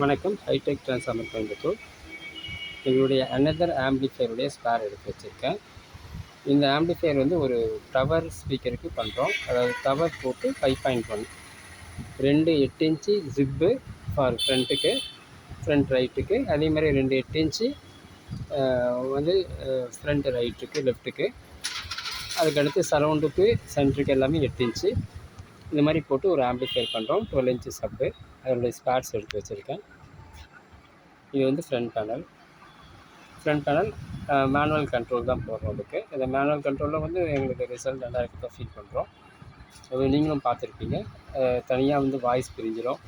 வணக்கம். Hi-tech transformer Coimbatore. எங்களுடைய another ஆம்பிளிஃபையருடைய spare எடுத்து வச்சுருக்கேன். இந்த ஆம்பிளிஃபையர் வந்து ஒரு டவர் ஸ்பீக்கருக்கு பண்ணுறோம். அதாவது டவர் போட்டு 5.1 2 8 இன்ச்சு ஜிப்பு ஃபார் ஃப்ரண்ட்டுக்கு, ஃப்ரண்ட் ரைட்டுக்கு. அதே மாதிரி 2 8 இன்ச்சு வந்து ஃப்ரண்ட் ரைட்டுக்கு, லெஃப்ட்டுக்கு. அதுக்கடுத்து சரவுண்டுக்கு, சென்ட்ருக்கு எல்லாமே 8 இன்ச்சு. இந்த மாதிரி போட்டு ஒரு ஆம்பிளிஃபையர் பண்ணுறோம். 12 இன்ச்சு சப்பு. அதனுடைய ஸ்பேர்ஸ் எடுத்து வச்சுருக்கேன். இது வந்து ஃப்ரண்ட் பேனல். மேனுவல் கண்ட்ரோல் தான் போடுறோம். அதுக்கு இந்த மேனுவல் கண்ட்ரோலில் வந்து எங்களுக்கு ரிசல்ட் நல்லா இருக்கிறதா ஃபீல் பண்ணுறோம். அது நீங்களும் பார்த்துருப்பீங்க. தனியாக வந்து வாய்ஸ் பிரிஞ்சிடும்,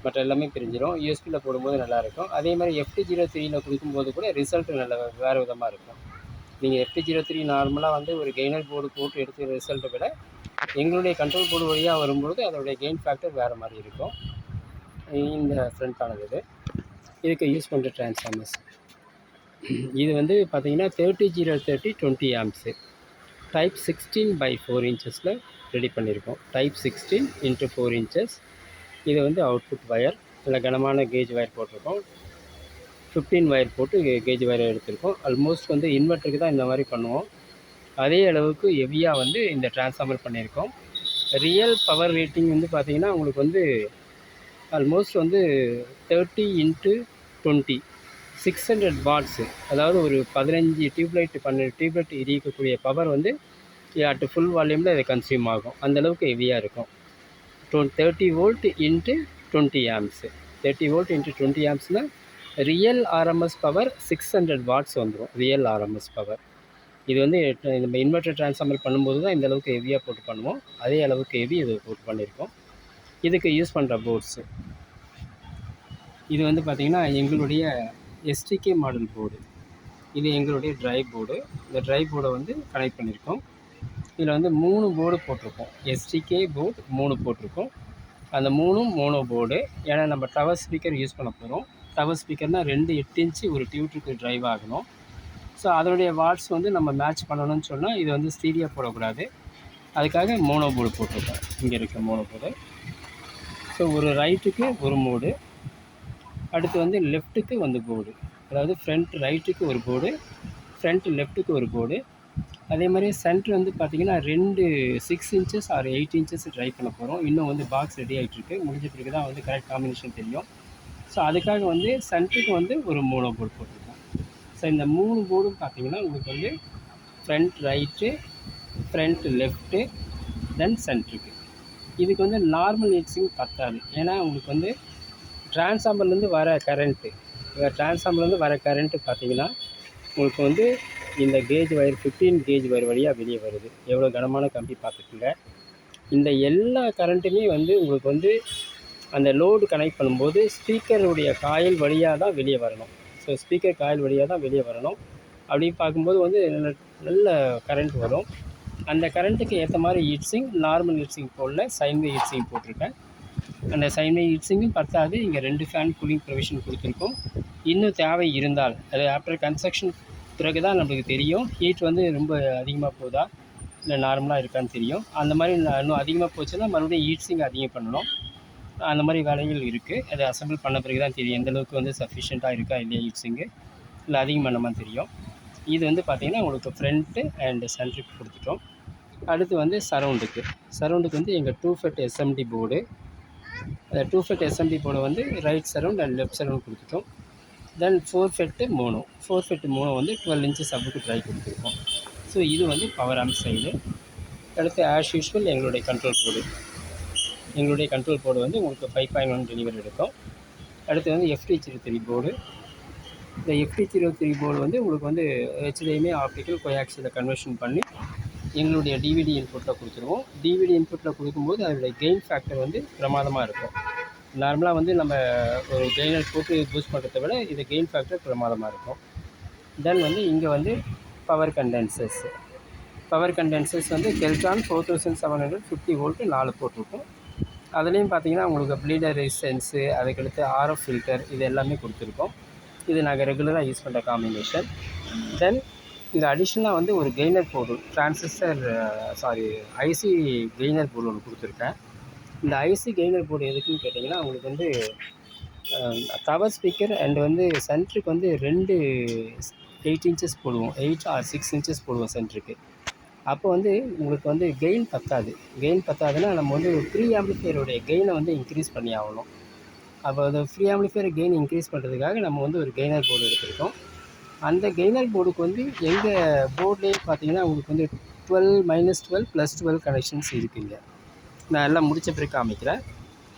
மற்ற எல்லாமே பிரிஞ்சிடும். யூஎஸ்பியில் போடும்போது நல்லாயிருக்கும். அதே மாதிரி FT03 கொடுக்கும்போது கூட ரிசல்ட்டு நல்ல வேறு விதமாக இருக்கும். நீங்கள் FT03 நார்மலாக வந்து ஒரு கெய்னர் போர்டு போட்டு எடுக்கிற ரிசல்ட்டை விட எங்களுடைய கண்ட்ரோல் போர்டு வழியாக வரும்பொழுது அதோடைய கெயின் ஃபேக்டர் வேறு மாதிரி இருக்கும். இந்த ஃப்ரண்ட் பேனல் இதுக்கு யூஸ் பண்ணுற ட்ரான்ஸ்ஃபார்மர்ஸ் இது வந்து பார்த்திங்கன்னா 30-030 20 ஆம்ப்ஸு டைப் 16/4 இன்ச்சஸில் ரெடி பண்ணியிருக்கோம். Type 16 × 4 inches. இது வந்து அவுட்புட் வயர். இல்லை கனமான கேஜ் வயர் போட்டிருக்கோம். 15 வயர் போட்டு கேஜ் வயர் எடுத்திருக்கோம். ஆல்மோஸ்ட் வந்து இன்வெர்ட்டருக்கு தான் இந்த மாதிரி பண்ணுவோம். அதே அளவுக்கு ஹெவியாக வந்து இந்த ட்ரான்ஸ்ஃபார்மர் பண்ணியிருக்கோம். ரியல் பவர் ரேட்டிங் வந்து பார்த்திங்கன்னா உங்களுக்கு வந்து ஆல்மோஸ்ட் வந்து 30 × 20 600 வாட்ஸு. அதாவது ஒரு 15 டியூப்லைட் 12 டியூப்லைட் எரியக்கூடிய பவர் வந்து அட் ஃபுல் வால்யூமில் இதை கன்சியூம் ஆகும். அந்தளவுக்கு ஹெவியாக இருக்கும். 30 வோல்ட் × 20 ஆம்ப்ஸு. 30 வோல்ட் × 20 ஆம்ப்ஸ்னால் ரியல் ஆர்எம்எஸ் பவர் 600 வாட்ஸ் வந்துடும். Real RMS power. இது வந்து நம்ம இன்வெர்ட்டர் ட்ரான்ஸ்ஃபார்மர் பண்ணும்போது தான் இந்தளவுக்கு ஹெவியாக போட்டு பண்ணுவோம். அதே அளவுக்கு ஹெவி இது போட்டு பண்ணியிருக்கோம். இதுக்கு யூஸ் பண்ணுற போர்ட்ஸு இது வந்து பார்த்திங்கன்னா எங்களுடைய STK மாடல் போர்டு. இது எங்களுடைய ட்ரைவ் போர்டு. இந்த ட்ரைவ் போர்டை வந்து கனெக்ட் பண்ணியிருக்கோம். இதில் வந்து 3 போர்டு போட்டிருக்கோம். STK போர்டு 3 போட்டிருக்கோம். அந்த 3ம் மோனோ போர்டு. ஏன்னா நம்ம டவர் ஸ்பீக்கர் யூஸ் பண்ண போகிறோம். டவர் ஸ்பீக்கர்னால் 2 8 இன்ச்சு ஒரு டியூட்டருக்கு ட்ரைவ் ஆகணும். ஸோ அதனுடைய வாட்ஸ் வந்து நம்ம மேட்ச் பண்ணணும்னு சொன்னால் இது வந்து ஸ்டீரியா போடக்கூடாது. அதுக்காக மோனோ போர்டு போட்டிருக்கோம். இங்கே இருக்க மோனோ போர்டு. ஸோ ஒரு ரைட்டுக்கு ஒரு மோடு, அடுத்து வந்து லெஃப்ட்டுக்கு வந்து போர்டு. அதாவது ஃப்ரண்ட் ரைட்டுக்கு ஒரு போர்டு, ஃப்ரண்ட் லெஃப்ட்டுக்கு ஒரு போர்டு. அதே மாதிரி சென்ட்ரு வந்து பார்த்திங்கன்னா 2 6 இன்ச்சஸ் ஆர் 8 இன்ச்சஸ் ட்ரை பண்ண போகிறோம். இன்னும் வந்து பாக்ஸ் ரெடி ஆகிட்டுருக்கு. முடிஞ்ச பிறகு தான் வந்து கரெக்ட் காம்பினேஷன் தெரியும். ஸோ அதுக்காக வந்து சென்ட்ருக்கு வந்து ஒரு மோனோ போர்டு போட்டிருக்கோம். ஸோ இந்த 3 போர்டும் பார்த்திங்கன்னா உங்களுக்கு வந்து ஃப்ரண்ட் ரைட்டு, ஃப்ரண்ட் லெஃப்ட்டு, தென் சென்ட்ருக்கு. இதுக்கு வந்து நார்மல் ஹீட்ஸிங் பத்தாது. ஏன்னா உங்களுக்கு வந்து ட்ரான்ஸ்ஃபார்மர்லேருந்து வர கரண்ட்டு பார்த்திங்கன்னா உங்களுக்கு வந்து இந்த கேஜ் வயர் 15 கேஜ் வயர் வழியாக வெளியே வருது. எவ்வளோ கனமான கம்பி பார்த்துக்குங்க. இந்த எல்லா கரண்ட்டுமே வந்து உங்களுக்கு வந்து அந்த லோடு கனெக்ட் பண்ணும்போது ஸ்பீக்கருடைய காயில் வழியாக தான் வெளியே வரணும். ஸோ ஸ்பீக்கர் காயில் வழியாக தான் வெளியே வரணும். அப்படி பார்க்கும்போது வந்து நல்ல கரண்ட் வரும். அந்த கரண்ட்டுக்கு ஏற்ற மாதிரி ஹீட்ஸிங் நார்மல் ஹீட்ஸிங் போடல, சைன்வே ஹீட்ஸிங் போட்டிருக்கேன். அந்த சைன்வே ஹீட்ஸிங்கும் பத்தாது. இங்கே 2 ஃபேன் கூலிங் ப்ரொவிஷன் கொடுத்துருக்கோம். இன்னும் தேவை இருந்தால் அது ஆஃப்டர் கன்ஸ்ட்ரக்ஷன் பிறகு தான் நம்மளுக்கு தெரியும் ஹீட் வந்து ரொம்ப அதிகமாக போகுதா இல்லை நார்மலாக இருக்கான்னு தெரியும். அந்த மாதிரி இன்னும் அதிகமாக போச்சுன்னா மறுபடியும் ஹீட்ஸிங் அதிகம் பண்ணணும். அந்த மாதிரி வேலைகள் இருக்குது. அதை அசம்பிள் பண்ண பிறகு தான் தெரியும் எந்தளவுக்கு வந்து சஃபிஷியண்ட்டாக இருக்கா இல்லையா ஹீட்ஸிங்கு, இல்லை அதிகம் பண்ணாமல் தெரியும். இது வந்து பார்த்திங்கன்னா உங்களுக்கு ஃப்ரண்ட்டு அண்டு சென்ட்ருக்கு கொடுத்துட்டோம். அடுத்து வந்து சரவுண்டுக்கு வந்து எங்கள் 2 FET SMD போர்டு. அந்த 2 FET SMD போர்டை வந்து right surround and left surround கொடுத்துட்டோம். தென் 4 FET மோனோ வந்து 12 இன்ச்சு சப்புக்கு ட்ரை கொடுத்துருக்கோம். ஸோ இது வந்து பவர் ஆம்ப் சைடு. அடுத்து ஆஸ் யூஷுவல் எங்களுடைய கண்ட்ரோல் போர்டு வந்து உங்களுக்கு 5.1 டெலிவரி எடுக்கும். அடுத்து வந்து FT03 போர்டு. இந்த FT03 போர்டு வந்து உங்களுக்கு வந்து HDMI ஆப்டிக்கல் கோஆக்சியலை கன்வர்ஷன் பண்ணி எங்களுடைய டிவிடி இன்புட்டில் கொடுத்துருவோம். டிவிடி இன்புட்டில் கொடுக்கும்போது அதோடைய கெயின் ஃபேக்டர் வந்து பிரமாதமாக இருக்கும். நார்மலாக வந்து நம்ம ஒரு கெய்னர் போட்டு பூஸ்ட் பண்ணுறத விட இது கெயின் ஃபேக்டர் பிரமாதமாக இருக்கும். தென் வந்து இங்கே வந்து பவர் கண்டென்சர்ஸ் வந்து கெல்ட்ரான் 4750 வோல்ட்டு 4 போட்டிருக்கும். அதுலேயும் பார்த்திங்கன்னா உங்களுக்கு ப்ளீடர் ரெசிஸ்டன்ஸு, அதுக்கடுத்து RF ஃபில்டர் இது எல்லாமே கொடுத்துருக்கோம். இது நாங்கள் ரெகுலராக யூஸ் பண்ணுற காம்பினேஷன். தென் இங்கே அடிஷ்னலாக வந்து ஒரு gainer board IC gainer board ஒன்று கொடுத்துருக்கேன். இந்த ஐசி கெய்னர் போர்டு எதுக்குன்னு கேட்டிங்கன்னா உங்களுக்கு வந்து டவர் ஸ்பீக்கர் அண்ட் வந்து சென்ட்ருக்கு வந்து 2 8 இன்ச்சஸ் போடுவோம். 8 ஆர் 6 இன்ச்சஸ் போடுவோம் சென்ட்ருக்கு. அப்போ வந்து உங்களுக்கு வந்து கெயின் பத்தாது. கெயின் பத்தாதுன்னா நம்ம வந்து ப்ரீ ஆம்பிளிஃபையருடைய கெயினை வந்து இன்க்ரீஸ் பண்ணி ஆகணும். அப்போ அந்த ஃப்ரீ ஆம்பிளிஃபையர் கெயின் இன்க்ரீஸ் பண்ணுறதுக்காக நம்ம வந்து ஒரு கெய்னர் போர்டு எடுத்திருக்கோம். அந்த கெய்னர் போர்டுக்கு வந்து எங்கள் போர்ட்லேயே பார்த்தீங்கன்னா உங்களுக்கு வந்து 12 -12 +12 கனெக்ஷன்ஸ் இருக்குங்க. நான் எல்லாம் முடித்த பிறகு காமிக்கிறேன்.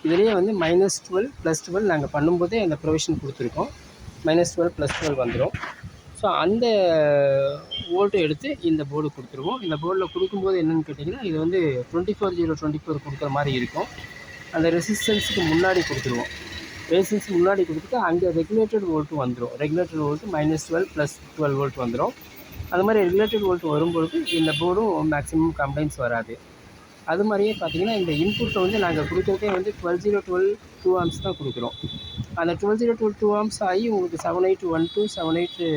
இதுலேயே வந்து -12 +12 நாங்கள் பண்ணும்போதே அந்த ப்ரொவிஷன் கொடுத்துருக்கோம். -12 +12 வந்துடும். ஸோ அந்த வோல்ட்டை எடுத்து இந்த போர்டு கொடுத்துருவோம். இந்த போர்டில் கொடுக்கும்போது என்னென்னு கேட்டிங்கன்னா இது வந்து 24/024 கொடுக்குற மாதிரி இருக்கும். அந்த ரெசிஸ்டன்ஸுக்கு முன்னாடி கொடுத்துருவோம். ரெசிஸ்டன்ஸ் முன்னாடி கொடுத்துட்டு அங்கே ரெகுலேட்டட் வோல்ட்டு வந்துடும். ரெகுலேட்டட் வோல்ட்டு -12 +12 வோல்ட் வந்துடும். அது மாதிரி ரெகுலேட்டட் வோல்ட் வரும்பொழுது இந்த போர்டும் மேக்ஸிமம் கம்ப்ளைண்ட்ஸ் வராது. அது மாதிரியே பார்த்தீங்கன்னா இந்த இன்புட்டை வந்து நாங்கள் கொடுக்குறதே வந்து 12/012 2 ஆம்ஸ் தான் கொடுக்குறோம். அந்த 12/012 2 ஆம்ஸ் ஆகி உங்களுக்கு 7812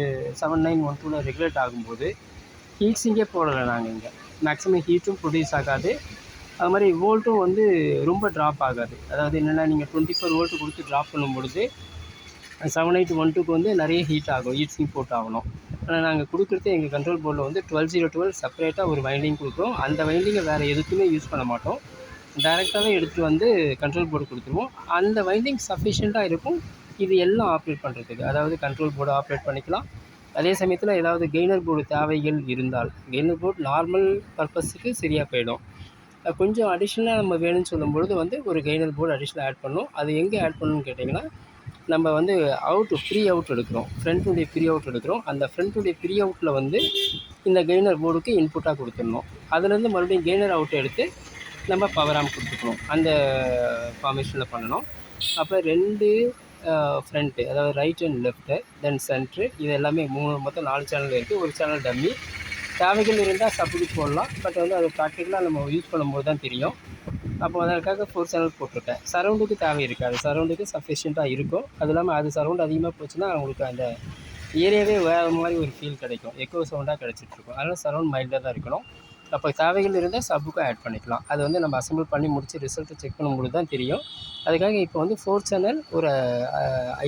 7912 ரெகுலேட் ஆகும்போது ஹீட் சிங்கே போடலை நாங்கள் இங்கே. மேக்ஸிமம் ஹீட்டும் ப்ரொடியூஸ் ஆகாது. அது மாதிரி வோல்ட்டும் வந்து ரொம்ப ட்ராப் ஆகாது. அதாவது என்னென்னா நீங்கள் 24 வோல்ட்டு கொடுத்து ட்ராப் பண்ணும்பொழுது 7812க்கு வந்து நிறைய ஹீட் ஆகும். ஹீட் சிங் போட்டு ஆகணும். ஆனால் நாங்கள் கொடுக்குறது எங்கள் கண்ட்ரோல் போர்டில் வந்து 12/012 செப்பரேட்டாக ஒரு வைண்டிங் கொடுக்குறோம். அந்த வைண்டிங்கை வேறு எதுக்குமே யூஸ் பண்ண மாட்டோம். டைரெக்டாகவே எடுத்துகிட்டு வந்து கண்ட்ரோல் போர்டு கொடுத்துருவோம். அந்த வைண்டிங் சஃபிஷியண்ட்டாக இருக்கும் இது எல்லாம் ஆப்ரேட் பண்ணுறதுக்கு. அதாவது கண்ட்ரோல் போர்டு ஆப்ரேட் பண்ணிக்கலாம். அதே சமயத்தில் ஏதாவது கெய்னர் போர்டு தேவைகள் இருந்தால் கெய்னர் போர்டு நார்மல் பர்பஸுக்கு சரியாக போயிடும். கொஞ்சம் அடிஷ்னலாக நம்ம வேணும்னு சொல்லும்பொழுது வந்து ஒரு கெய்னர் போர்டு அடிஷ்னலாக ஆட் பண்ணணும். அது எங்கே ஆட் பண்ணணும்னு கேட்டிங்கன்னா நம்ம வந்து ப்ரீ அவுட் எடுக்கிறோம். ஃப்ரண்ட்டுடைய ப்ரீ அவுட் எடுக்கிறோம். அந்த ஃப்ரண்ட்டுடைய ப்ரீ அவுட்டில் வந்து இந்த கெய்னர் போர்டுக்கு இன்புட்டாக கொடுத்துடணும். அதுலேருந்து மறுபடியும் கெய்னர் அவுட் எடுத்து நம்ம பவர் ஆம்ப் கொடுத்துக்கணும். அந்த ஃபார்மேஷனில் பண்ணணும். அப்போ 2 ஃப்ரண்ட்டு அதாவது right and left then centre இது எல்லாமே மொத்தம் 4 சேனல் இருக்குது. ஒரு சேனல் டம்மி. தேவைகள் இருந்தால் சப்புக்கு போடலாம். பட் வந்து அது ப்ராக்டிக்கலாக நம்ம யூஸ் பண்ணும்போது தான் தெரியும். அப்போ அதற்காக 4 சேனல் போட்டிருக்கேன். சரௌண்டுக்கு தேவை இருக்காது. சரௌண்டுக்கு சஃபிஷியண்ட்டாக இருக்கும். அது இல்லாமல் அது சரௌண்ட் அதிகமாக போச்சுன்னா உங்களுக்கு அந்த ஏரியாவே வேறு மாதிரி ஒரு ஃபீல் கிடைக்கும். எக்கோ சவுண்டாக கிடச்சிட்ருக்கும். அதனால் சரௌண்ட் மைல்டாக தான் இருக்கணும். அப்போ தேவைகள் இருந்தால் சப்புக்கும் ஆட் பண்ணிக்கலாம். அது வந்து நம்ம அசம்பிள் பண்ணி முடித்து ரிசல்ட்டை செக் பண்ணும்போது தான் தெரியும். அதுக்காக இப்போ வந்து 4 சேனல் ஒரு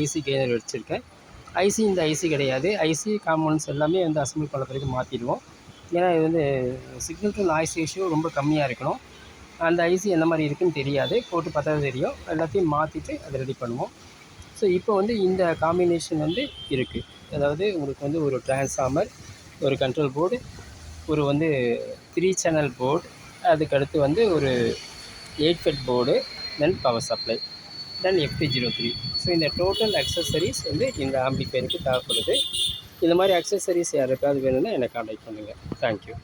ஐசி கெய்னர் வச்சுருக்கேன். இந்த ஐசி கிடையாது. ஐசி காம்பனன்ட்ஸ் எல்லாமே வந்து அசம்பிள் பண்ண பிறகு மாற்றிடுவோம். ஏன்னா இது வந்து சிக்னல் டு நாய்ஸ் ரேஷியோ ரொம்ப கம்மியாக இருக்கணும். அந்த ஐசி என்ன மாதிரி இருக்குதுன்னு தெரியாது. போட்டு பார்த்தா தெரியும். எல்லாத்தையும் மாற்றிட்டு அதை ரெடி பண்ணுவோம். ஸோ இப்போ வந்து இந்த காம்பினேஷன் வந்து இருக்குது. அதாவது உங்களுக்கு வந்து ஒரு டிரான்ஸ்ஃபார்மர், ஒரு கண்ட்ரோல் போர்டு, ஒரு வந்து 3 சேனல் போர்டு, அதுக்கடுத்து வந்து ஒரு 8 FET board, then power supply, then FP03. So இந்த டோட்டல் அக்சஸரிஸ் வந்து இந்த ஆம்பிளிஃபையருக்கு தேவைப்படுது. இந்த மாதிரி அக்சஸரிஸ் யாருக்காவது வேணும்னா என்னை கான்டாக்ட் பண்ணுங்கள். தேங்க்யூ.